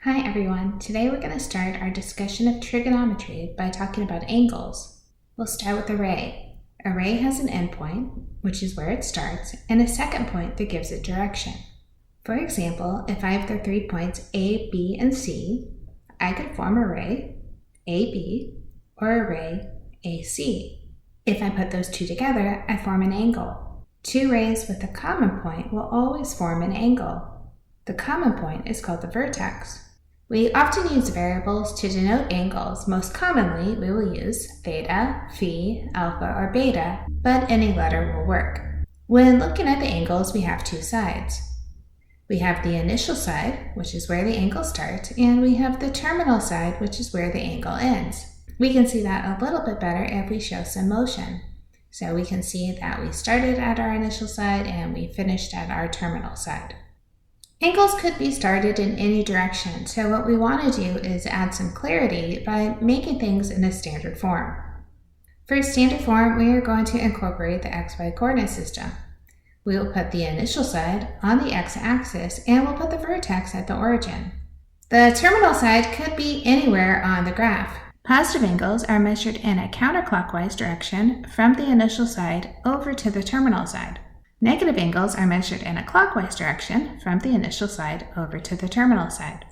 Hi everyone, today we're going to start our discussion of trigonometry by talking about angles. We'll start with array. Array has an endpoint, which is where it starts, and a second point that gives it direction. For example, if I have the 3 points A, B, and C, I could form array AB or array AC. If I put those two together, I form an angle. Two rays with a common point will always form an angle. The common point is called the vertex. We often use variables to denote angles. Most commonly, we will use theta, phi, alpha, or beta, but any letter will work. When looking at the angles, we have two sides. We have the initial side, which is where the angle starts, and we have the terminal side, which is where the angle ends. We can see that a little bit better if we show some motion. So we can see that we started at our initial side and we finished at our terminal side. Angles could be started in any direction, so what we want to do is add some clarity by making things in a standard form. For standard form, we are going to incorporate the xy coordinate system. We will put the initial side on the x-axis and we'll put the vertex at the origin. The terminal side could be anywhere on the graph. Positive angles are measured in a counterclockwise direction from the initial side over to the terminal side. Negative angles are measured in a clockwise direction from the initial side over to the terminal side.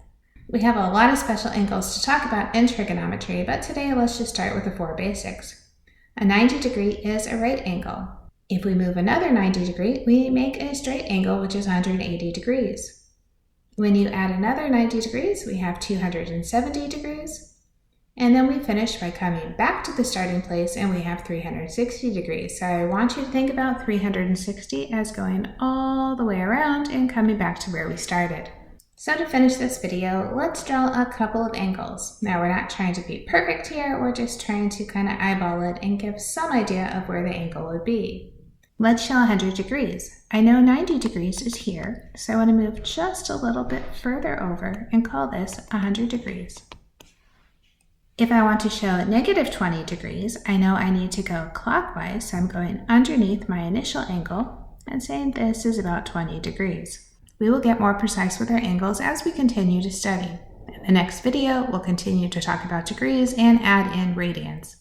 We have a lot of special angles to talk about in trigonometry, but today let's just start with the four basics. A 90 degree is a right angle. If we move another 90 degree, we make a straight angle, which is 180 degrees. When you add another 90 degrees, we have 270 degrees. And then we finish by coming back to the starting place and we have 360 degrees. So I want you to think about 360 as going all the way around and coming back to where we started. So to finish this video, let's draw a couple of angles. Now we're not trying to be perfect here, we're just trying to kind of eyeball it and give some idea of where the angle would be. Let's show 100 degrees. I know 90 degrees is here, so I want to move just a little bit further over and call this 100 degrees. If I want to show negative 20 degrees, I know I need to go clockwise, so I'm going underneath my initial angle and saying this is about 20 degrees. We will get more precise with our angles as we continue to study. In the next video, we'll continue to talk about degrees and add in radians.